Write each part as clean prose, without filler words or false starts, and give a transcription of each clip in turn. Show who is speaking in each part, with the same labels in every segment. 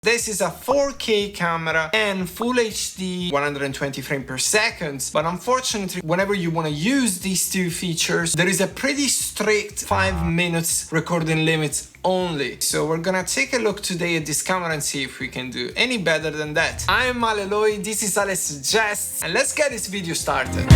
Speaker 1: This is a 4K camera and Full HD 120 frames per second, but unfortunately, whenever you want to use these two features, there is a pretty strict 5 minutes recording limit only. So we're gonna take a look today at this camera and see if we can do any better than that. I'm Aleloy, this is Ale Suggests, and let's get this video started.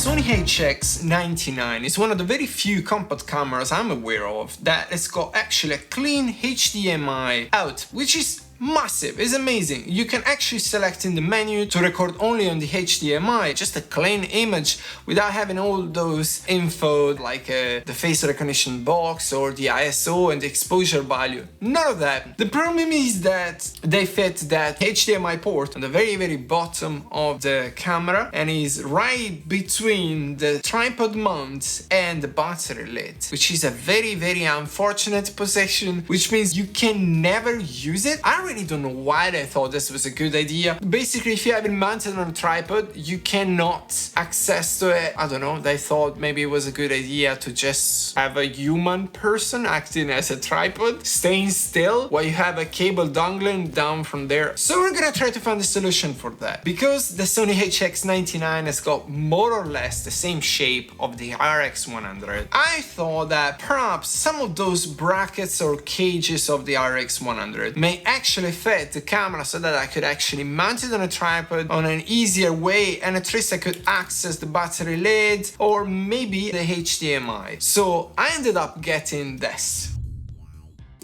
Speaker 1: Sony HX99 is one of the very few compact cameras I'm aware of that has got actually a clean HDMI out, which is massive. It's amazing. You can actually select in the menu to record only on the HDMI, just a clean image without having all those info like the face recognition box or the ISO and the exposure value. None of that. The problem is that they fit that HDMI port on the very bottom of the camera and is right between the tripod mount and the battery lid, which is a very unfortunate position, which means you can never use it. I really don't know why they thought this was a good idea. Basically, if you have it mounted on a tripod, you cannot access to it. I don't know, they thought maybe it was a good idea to just have a human person acting as a tripod, staying still while you have a cable dangling down from there. So we're gonna try to find a solution for that. Because the Sony HX99 has got more or less the same shape of the RX100, I thought that perhaps some of those brackets or cages of the RX100 may actually fit the camera so that I could actually mount it on a tripod on an easier way, and at least I could access the battery lid or maybe the HDMI. So I ended up getting this.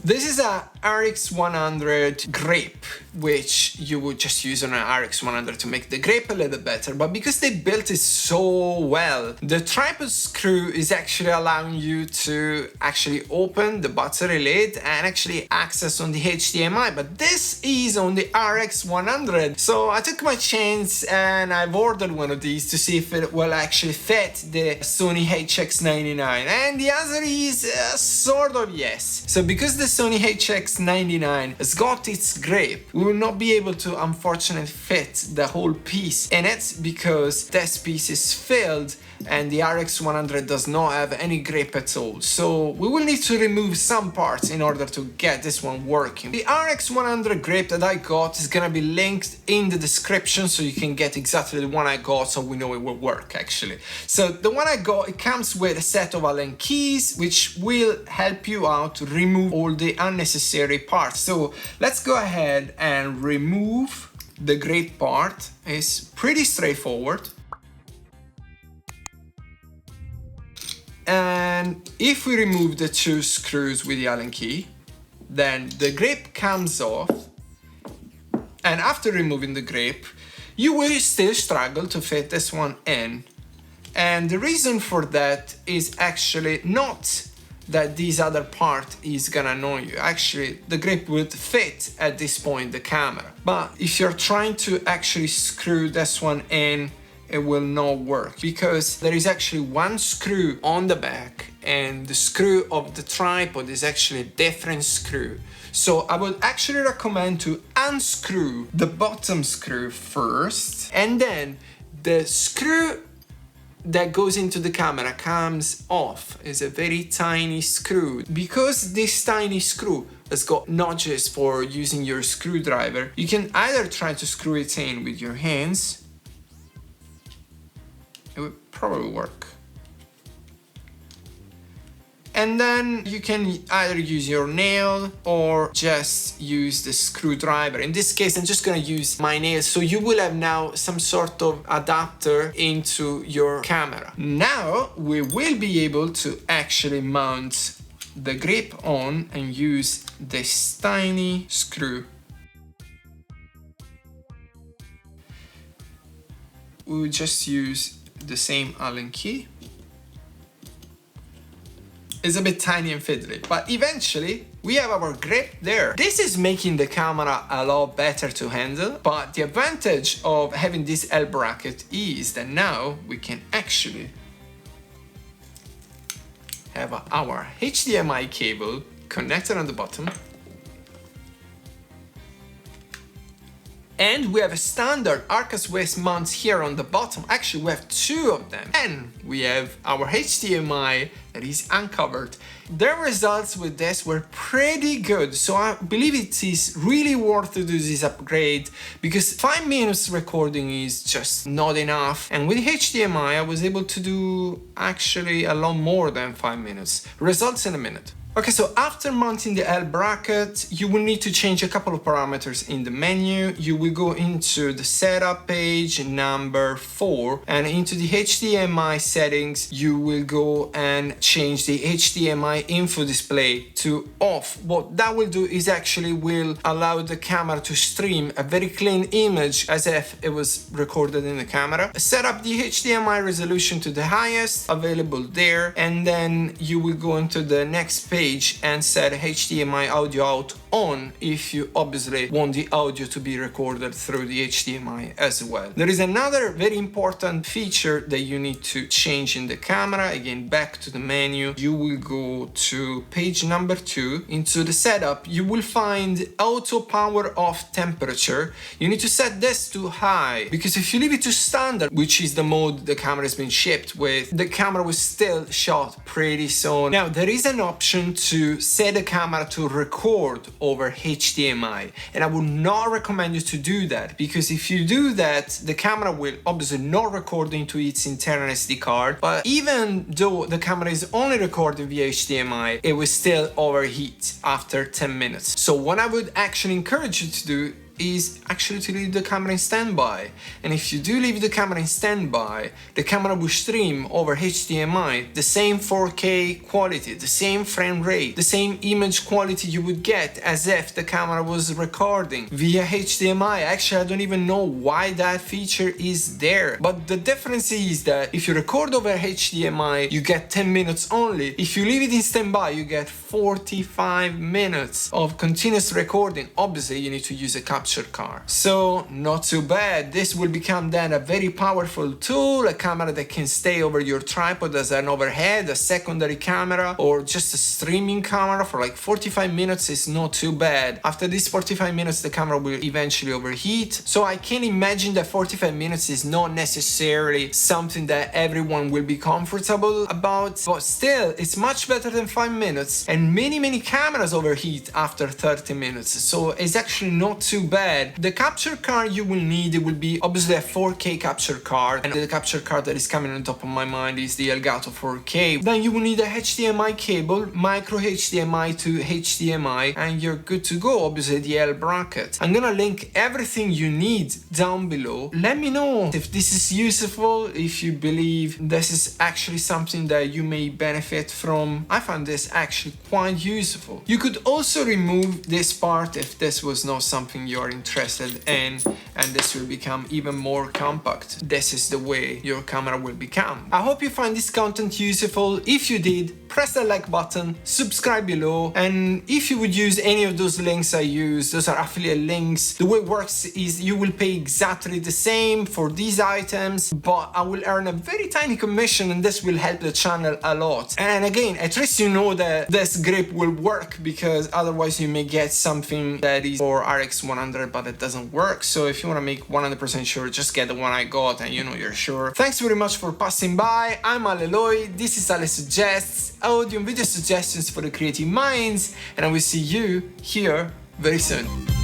Speaker 1: This is a RX100 grip, which you would just use on an RX100 to make the grip a little better, but because they built it so well, the tripod screw is actually allowing you to actually open the battery lid and actually access on the HDMI, but this is on the RX100. So I took my chance and I've ordered one of these to see if it will actually fit the Sony HX99, and the answer is sort of yes. So because the Sony HX99 has got its grip, we will not be able to unfortunately fit the whole piece in it because this piece is filled and the RX100 does not have any grip at all. So we will need to remove some parts in order to get this one working. The RX100 grip that I got is gonna be linked in the description so you can get exactly the one I got so we know it will work actually. So the one I got, it comes with a set of Allen keys which will help you out to remove all the unnecessary parts. So let's go ahead and remove the grip part. It's pretty straightforward. And if we remove the two screws with the Allen key, then the grip comes off, and after removing the grip, you will still struggle to fit this one in. And the reason for that is actually not that this other part is gonna annoy you. Actually, the grip would fit at this point the camera. But if you're trying to actually screw this one in, it will not work because there is actually one screw on the back and the screw of the tripod is actually a different screw. So I would actually recommend to unscrew the bottom screw first, and then the screw that goes into the camera comes off. It's a very tiny screw. Because this tiny screw has got notches for using your screwdriver, you can either try to screw it in with your hands. It would probably work. And then you can either use your nail or just use the screwdriver. In this case, I'm just gonna use my nail. So you will have now some sort of adapter into your camera. Now we will be able to actually mount the grip on and use this tiny screw. We will just use the same Allen key. It's a bit tiny and fiddly, but eventually we have our grip there. This is making the camera a lot better to handle, but the advantage of having this L bracket is that now we can actually have our HDMI cable connected on the bottom. And we have a standard Arcus waist mount here on the bottom. Actually, we have two of them. And we have our HDMI that is uncovered. Their results with this were pretty good, so I believe it is really worth to do this upgrade, because 5 minutes recording is just not enough, and with HDMI I was able to do actually a lot more than 5 minutes. Results in a minute. Okay, so after mounting the L bracket, you will need to change a couple of parameters in the menu. You will go into the setup page, number 4, and into the HDMI settings, you will go and change the HDMI info display to off. What that will do is actually will allow the camera to stream a very clean image as if it was recorded in the camera. Set up the HDMI resolution to the highest available there, and then you will go into the next page and set HDMI audio out on if you obviously want the audio to be recorded through the HDMI as well. There is another very important feature that you need to change in the camera. Again, back to the menu, you will go to page number 2. Into the setup, you will find auto power off temperature. You need to set this to high, because if you leave it to standard, which is the mode the camera has been shipped with, the camera was still shot pretty soon. Now, there is an option to set the camera to record over HDMI, and I would not recommend you to do that, because if you do that, the camera will obviously not record into its internal SD card, but even though the camera is only recording via HDMI, it will still overheat after 10 minutes. So what I would actually encourage you to do is actually to leave the camera in standby. And if you do leave the camera in standby, the camera will stream over HDMI the same 4K quality, the same frame rate, the same image quality you would get as if the camera was recording via HDMI. Actually, I don't even know why that feature is there, but the difference is that if you record over HDMI, you get 10 minutes only. If you leave it in standby, you get 45 minutes of continuous recording. Obviously, you need to use a capture card. So not too bad. This will become then a very powerful tool, a camera that can stay over your tripod as an overhead, a secondary camera, or just a streaming camera for like 45 minutes is not too bad. After these 45 minutes, the camera will eventually overheat. So I can imagine that 45 minutes is not necessarily something that everyone will be comfortable about, but still, it's much better than 5 minutes, and many cameras overheat after 30 minutes. So it's actually not too bad. The capture card you will need, it will be obviously a 4K capture card, and the capture card that is coming on top of my mind is the Elgato 4K. Then you will need a HDMI cable, micro HDMI to HDMI, and you're good to go. Obviously the L bracket. I'm gonna link everything you need down below. Let me know if this is useful, if you believe this is actually something that you may benefit from. I found this actually quite useful. You could also remove this part if this was not something you're interested in, and this will become even more compact. This is the way your camera will become. I hope you find this content useful. If you did, press the like button, subscribe below, and if you would use any of those links I use, those are affiliate links. The way it works is you will pay exactly the same for these items, but I will earn a very tiny commission, and this will help the channel a lot. And again, at least you know that this grip will work, because otherwise you may get something that is for RX100 but it doesn't work. So if you want to make 100% sure, just get the one I got and you know you're sure. Thanks very much for passing by. I'm Ale, this is Ale Suggests, audio and video suggestions for the creative minds, and I will see you here very soon.